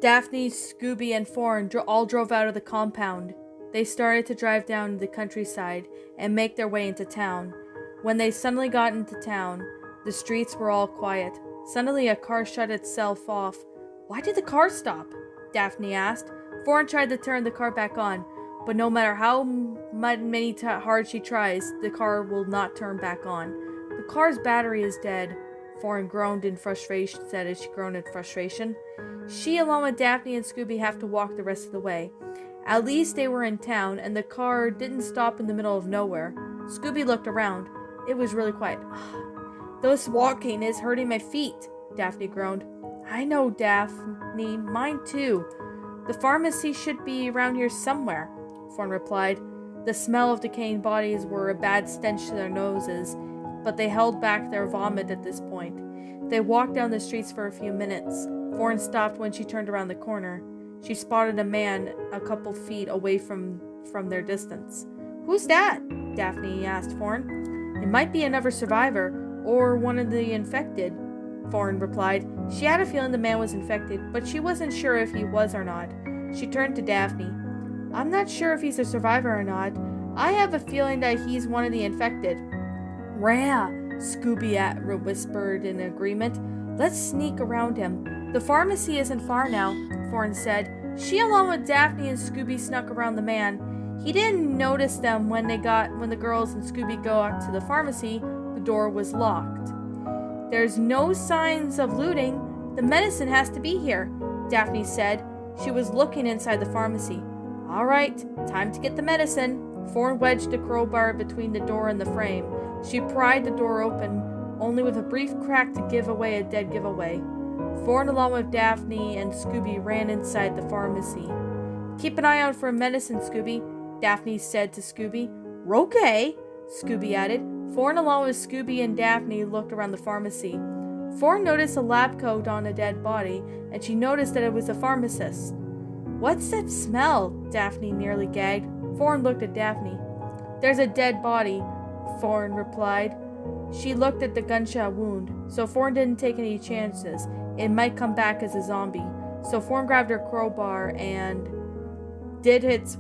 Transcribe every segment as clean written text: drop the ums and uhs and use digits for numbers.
Daphne, Scooby, and Fawn all drove out of the compound. They started to drive down the countryside and make their way into town. When they suddenly got into town, the streets were all quiet. Suddenly, a car shut itself off. "Why did the car stop?" Daphne asked. Fawn tried to turn the car back on, but no matter how hard she tries, the car will not turn back on. "The car's battery is dead," Fawn groaned in frustration. Said as she groaned in frustration. She, along with Daphne and Scooby, have to walk the rest of the way. At least they were in town, and the car didn't stop in the middle of nowhere. Scooby looked around. It was really quiet. "This walking is hurting my feet," Daphne groaned. "I know, Daphne. Mine too. The pharmacy should be around here somewhere," Fawn replied. The smell of decaying bodies were a bad stench to their noses, but they held back their vomit at this point. They walked down the streets for a few minutes. Fawn stopped when she turned around the corner. She spotted a man a couple feet away from their distance. "Who's that?" Daphne asked Fawn. "It might be another survivor, or one of the infected," Fawn replied. She had a feeling the man was infected, but she wasn't sure if he was or not. She turned to Daphne. "I'm not sure if he's a survivor or not. I have a feeling that he's one of the infected." "Rah!" Scooby whispered in agreement. "Let's sneak around him. The pharmacy isn't far now," Fawn said. She, along with Daphne and Scooby, snuck around the man. He didn't notice them when the girls and Scooby got to the pharmacy. The door was locked. "There's no signs of looting. The medicine has to be here," Daphne said. She was looking inside the pharmacy. "All right, time to get the medicine." Fawn wedged a crowbar between the door and the frame. She pried the door open, only with a brief crack to give away a dead giveaway. Fawn, along with Daphne and Scooby, ran inside the pharmacy. "Keep an eye out for medicine, Scooby," Daphne said to Scooby. "Okay," Scooby added. Fawn, along with Scooby and Daphne, looked around the pharmacy. Fawn noticed a lab coat on a dead body, and she noticed that it was a pharmacist. "What's that smell?" Daphne nearly gagged. Fawn looked at Daphne. "There's a dead body," Fawn replied. She looked at the gunshot wound, so Fawn didn't take any chances. It might come back as a zombie. So Fawn grabbed her crowbar and hit its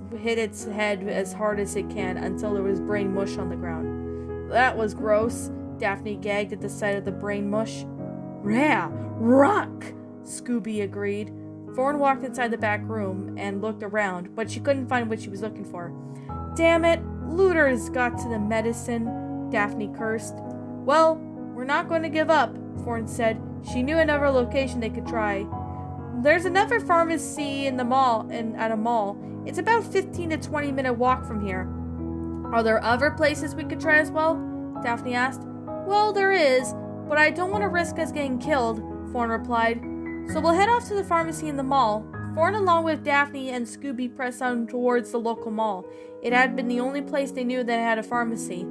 head as hard as it can until there was brain mush on the ground. "That was gross," Daphne gagged at the sight of the brain mush. "Rah! Rock!" Scooby agreed. Fawn walked inside the back room and looked around, but she couldn't find what she was looking for. "Damn it! Looters got to the medicine," Daphne cursed. "Well, we're not going to give up," Fawn said. She knew another location they could try. "There's another pharmacy in the mall, at a mall. It's about 15 to 20 minute walk from here." "Are there other places we could try as well?" Daphne asked. "Well, there is, but I don't want to risk us getting killed," Fawn replied. "So we'll head off to the pharmacy in the mall." Fawn, along with Daphne and Scooby, pressed on towards the local mall. It had been the only place they knew that had a pharmacy.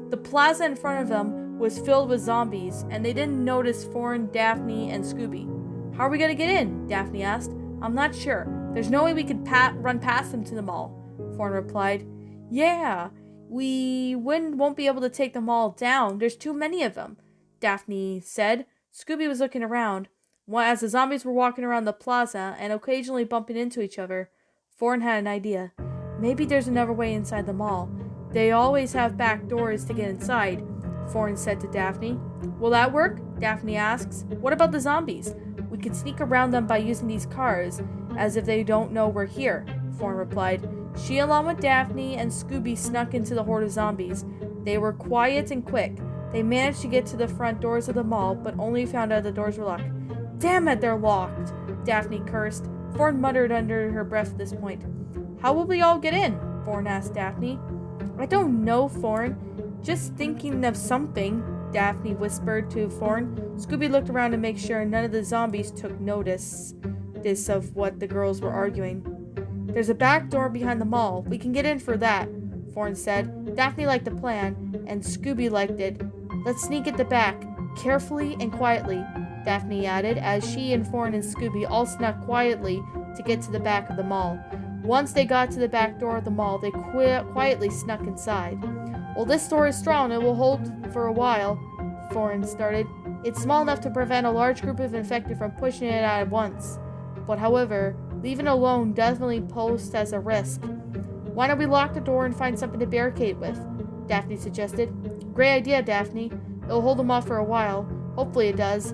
The plaza in front of them was filled with zombies, and they didn't notice Fawn, Daphne, and Scooby. "How are we going to get in?" Daphne asked. "I'm not sure. There's no way we could run past them to the mall," Fawn replied. "Yeah, we won't be able to take them all down. There's too many of them," Daphne said. Scooby was looking around. As the zombies were walking around the plaza and occasionally bumping into each other, Fawn had an idea. "Maybe there's another way inside the mall. They always have back doors to get inside," Fawn said to Daphne. "Will that work?" Daphne asks. "What about the zombies? We could sneak around them by using these cars, as if they don't know we're here," Fawn replied. She, along with Daphne and Scooby, snuck into the horde of zombies. They were quiet and quick. They managed to get to the front doors of the mall, but only found out the doors were locked. "Damn it, they're locked!" Daphne cursed. Fawn muttered under her breath at this point. "How will we all get in?" Fawn asked Daphne. "I don't know, Fawn. Just thinking of something," Daphne whispered to Fawn. Scooby looked around to make sure none of the zombies took notice of what the girls were arguing. "There's a back door behind the mall. We can get in for that," Fawn said. Daphne liked the plan, and Scooby liked it. "Let's sneak at the back, carefully and quietly," Daphne added, as she and Fawn and Scooby all snuck quietly to get to the back of the mall. Once they got to the back door of the mall, they quietly snuck inside. "Well, this door is strong and will hold for a while," Fawn started. "It's small enough to prevent a large group of infected from pushing it out at once," But however, leaving alone definitely poses as a risk. Why don't we lock the door and find something to barricade with? Daphne suggested. Great idea, Daphne. It'll hold them off for a while. Hopefully it does,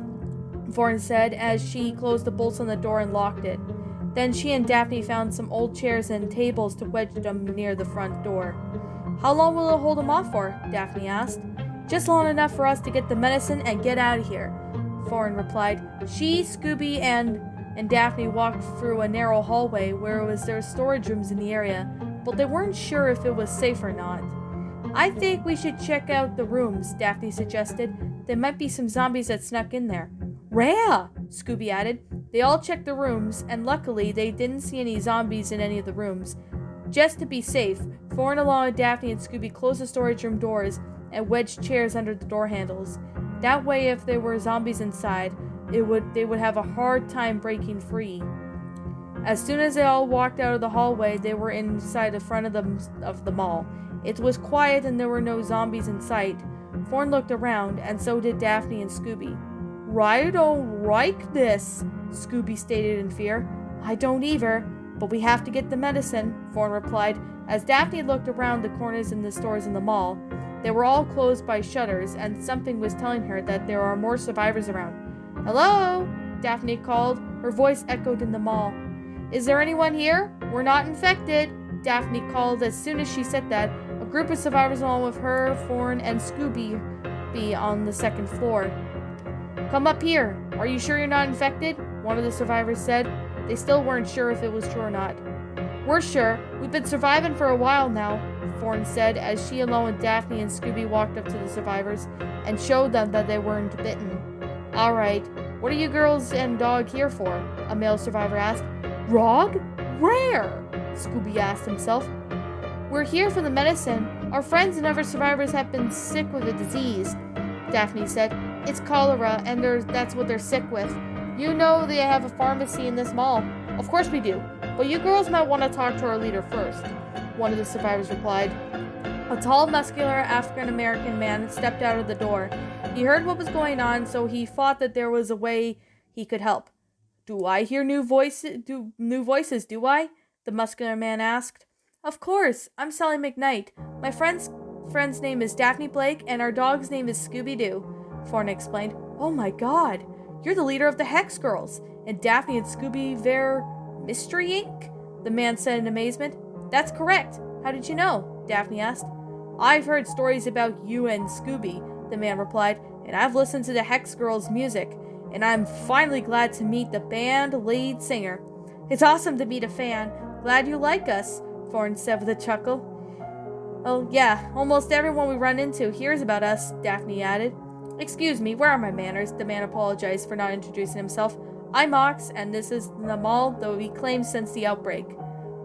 Thorn said as she closed the bolts on the door and locked it. Then she and Daphne found some old chairs and tables to wedge them near the front door. How long will it hold them off for? Daphne asked. Just long enough for us to get the medicine and get out of here, Thorn replied. She, Scooby, and Daphne walked through a narrow hallway where there were storage rooms in the area, but they weren't sure if it was safe or not. I think we should check out the rooms, Daphne suggested. There might be some zombies that snuck in there. Rhea! Scooby added. They all checked the rooms, and luckily they didn't see any zombies in any of the rooms. Just to be safe, Thorn along with Daphne and Scooby closed the storage room doors and wedged chairs under the door handles. That way, if there were zombies inside, they would have a hard time breaking free. As soon as they all walked out of the hallway, they were inside the front of the mall. It was quiet and there were no zombies in sight. Thorn looked around, and so did Daphne and Scooby. I don't like this, Scooby stated in fear. I don't either, but we have to get the medicine, Thorn replied. As Daphne looked around the corners in the stores in the mall, they were all closed by shutters, and something was telling her that there are more survivors around. Hello? Daphne called. Her voice echoed in the mall. Is there anyone here? We're not infected, Daphne called. As soon as she said that, a group of survivors along with her, Thorn, and Scooby be on the second floor. Come up here. Are you sure you're not infected? One of the survivors said. They still weren't sure if it was true or not. We're sure. We've been surviving for a while now, Thorn said as she along with Daphne and Scooby walked up to the survivors and showed them that they weren't bitten. All right. What are you girls and dog here for? A male survivor asked. Rog? Where? Scooby asked himself. We're here for the medicine. Our friends and other survivors have been sick with a disease, Daphne said. It's cholera, and that's what they're sick with. You know they have a pharmacy in this mall. Of course we do, but you girls might want to talk to our leader first, one of the survivors replied. A tall, muscular African-American man stepped out of the door. He heard what was going on, so he thought that there was a way he could help. Do I hear new voices, do I? The muscular man asked. Of course. I'm Sally McKnight. My friend's name is Daphne Blake, and our dog's name is Scooby-Doo, Thorn explained. Oh my god. You're the leader of the Hex Girls, and Daphne and Scooby, they're Mystery Inc.? The man said in amazement. That's correct. How did you know? Daphne asked. I've heard stories about you and Scooby, the man replied, and I've listened to the Hex Girls' music, and I'm finally glad to meet the band lead singer. It's awesome to meet a fan. Glad you like us, Thorn said with a chuckle. Oh, yeah, almost everyone we run into hears about us, Daphne added. Excuse me, where are my manners? The man apologized for not introducing himself. I'm Ox, and this is the mall that we claimed since the outbreak.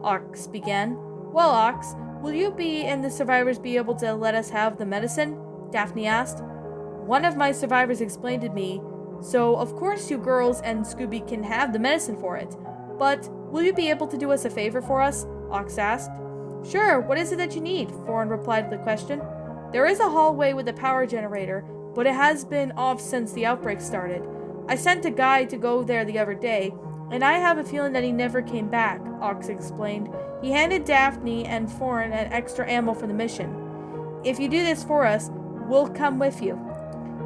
Ox began. Well, Ox, will you and the survivors be able to let us have the medicine? Daphne asked. One of my survivors explained to me, so of course you girls and Scooby can have the medicine for it. But will you be able to do us a favor for us? Ox asked. Sure, what is it that you need? Thorn replied to the question. There is a hallway with a power generator, but it has been off since the outbreak started. I sent a guy to go there the other day, and I have a feeling that he never came back, Ox explained. He handed Daphne and Thorn an extra ammo for the mission. If you do this for us, we'll come with you.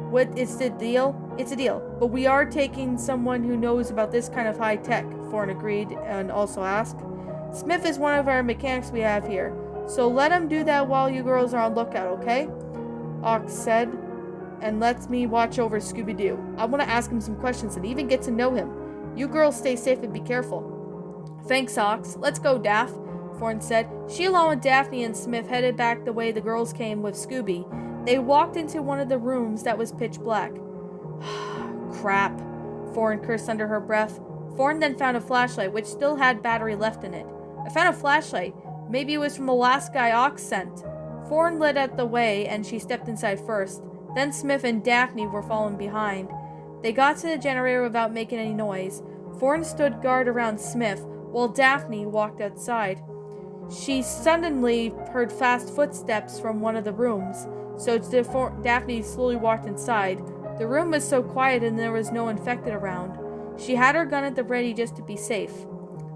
What is the deal? It's a deal, but we are taking someone who knows about this kind of high tech, Thorn agreed and also asked. Smith is one of our mechanics we have here, so let him do that while you girls are on lookout, okay? Ox said, and lets me watch over Scooby-Doo. I want to ask him some questions and even get to know him. You girls stay safe and be careful. Thanks, Ox. Let's go, Daph, Thorn said. She, along with Daphne and Smith, headed back the way the girls came with Scooby. They walked into one of the rooms that was pitch black. Crap, Thorn cursed under her breath. Thorn then found a flashlight, which still had battery left in it. I found a flashlight. Maybe it was from the last guy Ox sent. Thorn led the way, and she stepped inside first. Then Smith and Daphne were following behind. They got to the generator without making any noise. Thorn stood guard around Smith, while Daphne walked outside. She suddenly heard fast footsteps from one of the rooms, so Daphne slowly walked inside. The room was so quiet and there was no infected around. She had her gun at the ready just to be safe.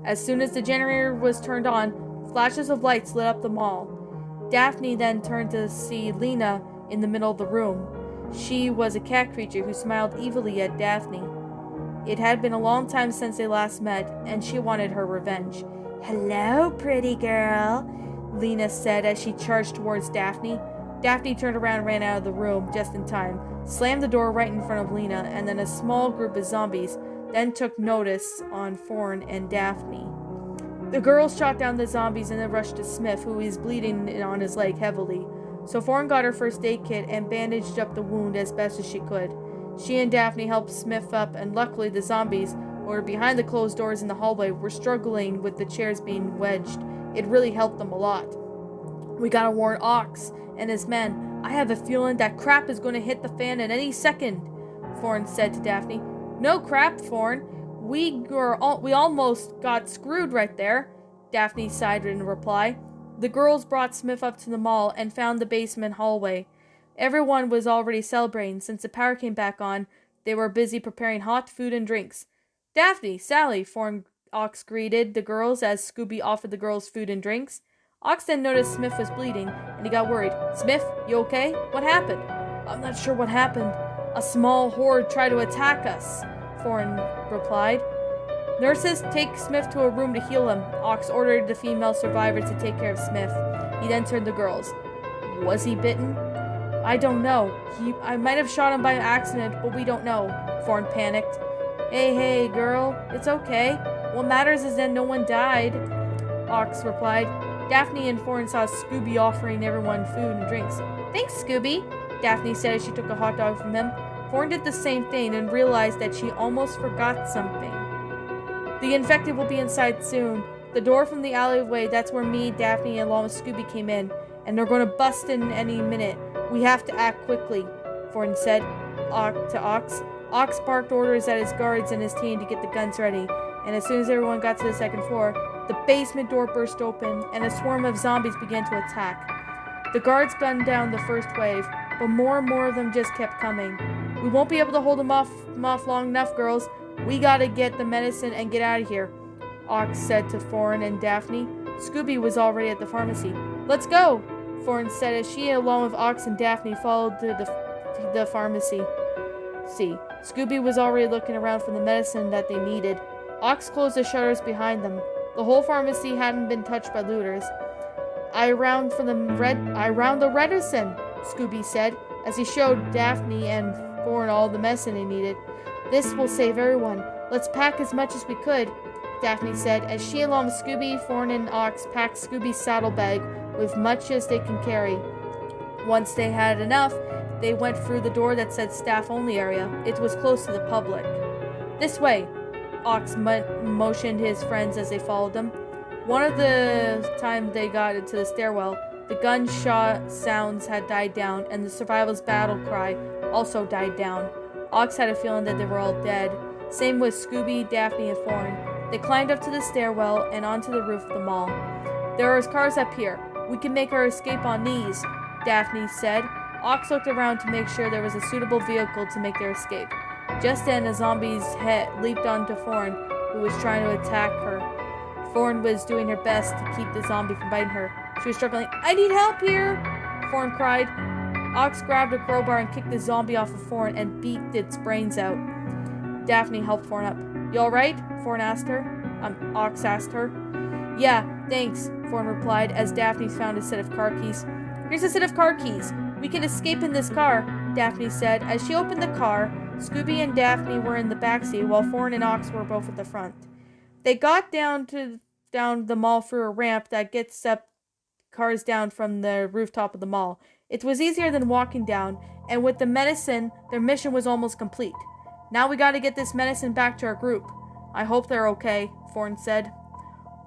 As soon as the generator was turned on, flashes of lights lit up the mall. Daphne then turned to see Lena in the middle of the room. She was a cat creature who smiled evilly at Daphne. It had been a long time since they last met, and she wanted her revenge. "Hello, pretty girl," Lena said as she charged towards Daphne. Daphne turned around and ran out of the room just in time, slammed the door right in front of Lena, and then a small group of zombies then took notice on Thorn and Daphne. The girls shot down the zombies and then rushed to Smith, who was bleeding on his leg heavily. So Thorn got her first aid kit and bandaged up the wound as best as she could. She and Daphne helped Smith up, and luckily the zombies, who were behind the closed doors in the hallway, were struggling with the chairs being wedged. It really helped them a lot. "We gotta warn Ox and his men. I have a feeling that crap is going to hit the fan at any second," Thorn said to Daphne. "No crap, Thorn. We almost got screwed right there," Daphne sighed in reply. The girls brought Smith up to the mall and found the basement hallway. Everyone was already celebrating. Since the power came back on, they were busy preparing hot food and drinks. "Daphne, Sally," Ox greeted the girls as Scooby offered the girls food and drinks. Ox then noticed Smith was bleeding, and he got worried. "Smith, you okay? What happened?" "I'm not sure what happened. A small horde tried to attack us," Thorn replied. "Nurses, take Smith to a room to heal him." Ox ordered the female survivor to take care of Smith. He then turned to the girls. "Was he bitten?" "I don't know. I might have shot him by accident, but we don't know," Thorn panicked. Hey, girl, it's okay. What matters is that no one died," Ox replied. Daphne and Thorn saw Scooby offering everyone food and drinks. "Thanks, Scooby," Daphne said as she took a hot dog from him. Thorn did the same thing and realized that she almost forgot something. "The infected will be inside soon. The door from the alleyway, that's where me, Daphne, and along with Scooby came in, and they're going to bust in any minute. We have to act quickly," Thorn said to Ox. Ox barked orders at his guards and his team to get the guns ready, and as soon as everyone got to the second floor, the basement door burst open, and a swarm of zombies began to attack. The guards gunned down the first wave, but more and more of them just kept coming. "We won't be able to hold them off long enough, girls. We gotta get the medicine and get out of here," Ox said to Thorn and Daphne. Scooby was already at the pharmacy. "Let's go," Thorn said as she, along with Ox and Daphne, followed to the pharmacy. Scooby was already looking around for the medicine that they needed. Ox closed the shutters behind them. The whole pharmacy hadn't been touched by looters. I round the medicine," Scooby said, as he showed Daphne and Thorn all the medicine they needed. "This will save everyone. Let's pack as much as we could," Daphne said, as she, along with Scooby, Thorn, and Ox, packed Scooby's saddlebag with much as they can carry. Once they had enough, they went through the door that said staff only area. It was close to the public. "This way," Ox motioned his friends as they followed them. One of the time they got into the stairwell, the gunshot sounds had died down, and the survival's battle cry also died down. Ox had a feeling that they were all dead. Same with Scooby, Daphne, and Thorn. They climbed up to the stairwell and onto the roof of the mall. "There are cars up here. We can make our escape on these," Daphne said. Ox looked around to make sure there was a suitable vehicle to make their escape. Just then, a zombie's head leaped onto Thorn, who was trying to attack her. Thorn was doing her best to keep the zombie from biting her. She was struggling. "I need help here!" Thorn cried. Ox grabbed a crowbar and kicked the zombie off of Thorn and beat its brains out. Daphne helped Thorn up. "You alright?" Ox asked her. "Yeah, thanks," Thorn replied as Daphne found a set of car keys. "Here's a set of car keys. We can escape in this car," Daphne said as she opened the car. Scooby and Daphne were in the backseat while Thorn and Ox were both at the front. They got down the mall through a ramp that gets up cars down from the rooftop of the mall. It was easier than walking down, and with the medicine, their mission was almost complete. "Now we gotta get this medicine back to our group." "I hope they're okay," Thorn said.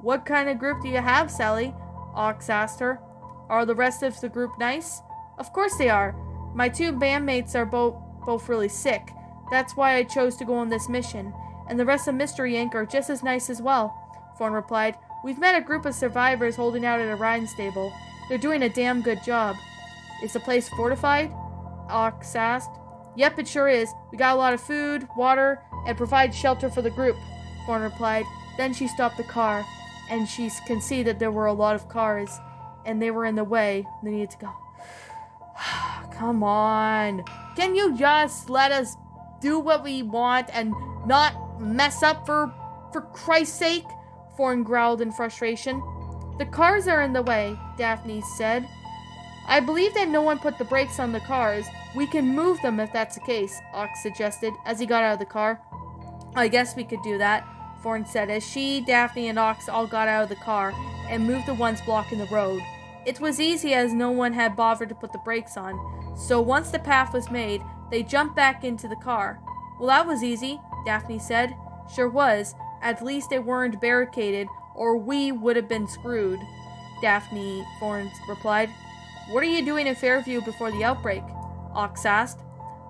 "What kind of group do you have, Sally?" Ox asked her. "Are the rest of the group nice?" "Of course they are. My two bandmates are both really sick. That's why I chose to go on this mission. And the rest of Mystery Inc. are just as nice as well," Thorn replied. "We've met a group of survivors holding out at a riding stable. They're doing a damn good job." "Is the place fortified?" Ox asked. Yep, it sure is. We got a lot of food, water, and provide shelter for the group, Thorn replied. Then she stopped the car, and she can see that there were a lot of cars, and they were in the way. They needed to go. Come on. Can you just let us do what we want and not mess up for Christ's sake? Thorn growled in frustration. The cars are in the way, Daphne said. I believe that no one put the brakes on the cars. We can move them if that's the case, Ox suggested as he got out of the car. I guess we could do that, Thorn said as she, Daphne, and Ox all got out of the car and moved the ones blocking the road. It was easy as no one had bothered to put the brakes on, so once the path was made, they jumped back into the car. Well, that was easy, Daphne said. Sure was. At least they weren't barricaded, or we would have been screwed, Daphne, Thorn replied. What are you doing in Fairview before the outbreak? Ox asked.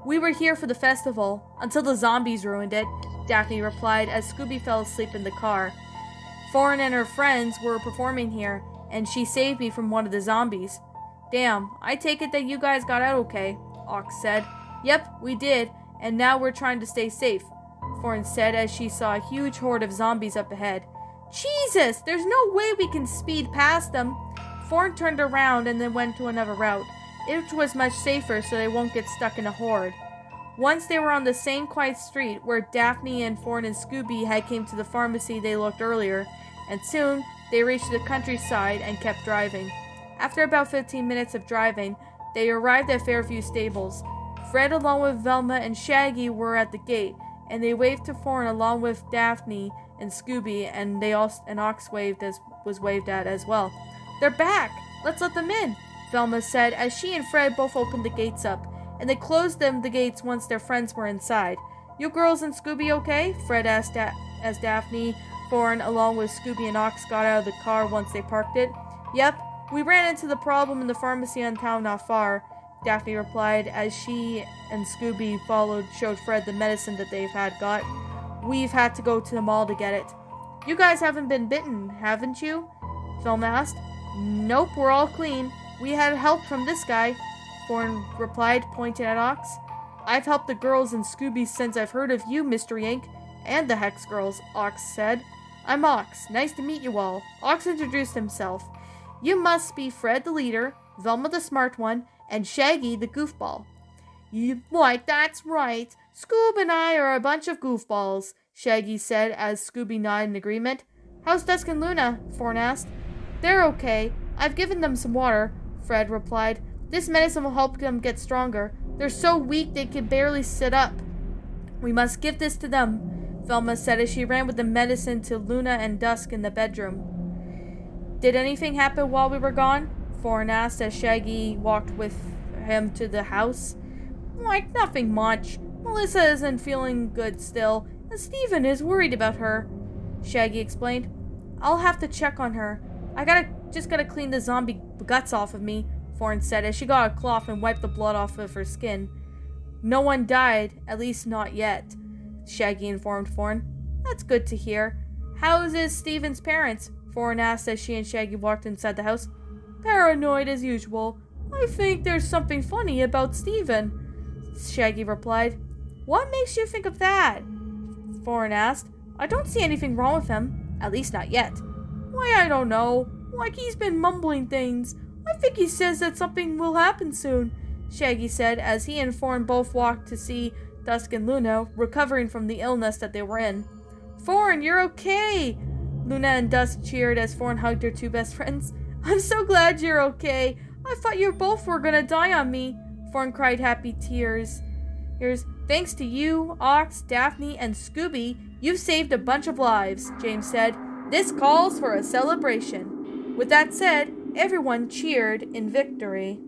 We were here for the festival, until the zombies ruined it, Daphne replied as Scooby fell asleep in the car. Thorn and her friends were performing here, and she saved me from one of the zombies. Damn, I take it that you guys got out okay, Ox said. Yep, we did, and now we're trying to stay safe, Thorn said as she saw a huge horde of zombies up ahead. Jesus, there's no way we can speed past them. Thorn turned around and then went to another route. It was much safer so they won't get stuck in a horde. Once they were on the same quiet street where Daphne and Thorn and Scooby had came to the pharmacy they looked earlier, and soon they reached the countryside and kept driving. After about 15 minutes of driving, they arrived at Fairview Stables. Fred along with Velma and Shaggy were at the gate, and they waved to Thorn along with Daphne and Scooby, and Ox was waved at as well. They're back! Let's let them in, Velma said as she and Fred both opened the gates up, and they closed the gates once their friends were inside. You girls and Scooby okay? Fred asked as Daphne, Thorn, along with Scooby and Ox got out of the car once they parked it. Yep, we ran into the problem in the pharmacy on town not far, Daphne replied as she and Scooby showed Fred the medicine that they've got. We've had to go to the mall to get it. You guys haven't been bitten, haven't you? Velma asked. Nope, we're all clean. We had help from this guy, Thorn replied, pointing at Ox. I've helped the girls and Scooby since I've heard of you, Mr. Yank, and the Hex Girls, Ox said. I'm Ox. Nice to meet you all. Ox introduced himself. You must be Fred the leader, Velma the smart one, and Shaggy the goofball. That's right. Scoob and I are a bunch of goofballs, Shaggy said as Scooby nodded in agreement. How's Dusk and Luna? Thorn asked. They're okay. I've given them some water, Fred replied. This medicine will help them get stronger. They're so weak they can barely sit up. We must give this to them, Velma said as she ran with the medicine to Luna and Dusk in the bedroom. Did anything happen while we were gone? Thorn asked as Shaggy walked with him to the house. Nothing much. Melissa isn't feeling good still, and Steven is worried about her, Shaggy explained. I'll have to check on her. I just gotta clean the zombie guts off of me, Thorn said as she got a cloth and wiped the blood off of her skin. No one died, at least not yet, Shaggy informed Thorn. That's good to hear. How's Steven's parents? Thorn asked as she and Shaggy walked inside the house. Paranoid as usual. I think there's something funny about Steven, Shaggy replied. What makes you think of that? Thorn asked. I don't see anything wrong with him, at least not yet. Why, I don't know. He's been mumbling things. I think he says that something will happen soon, Shaggy said as he and Thorn both walked to see Dusk and Luna recovering from the illness that they were in. Thorn, you're okay! Luna and Dusk cheered as Thorn hugged her two best friends. I'm so glad you're okay. I thought you both were gonna die on me. Thorn cried happy tears. Thanks to you, Ox, Daphne, and Scooby, you've saved a bunch of lives, James said. This calls for a celebration. With that said, everyone cheered in victory.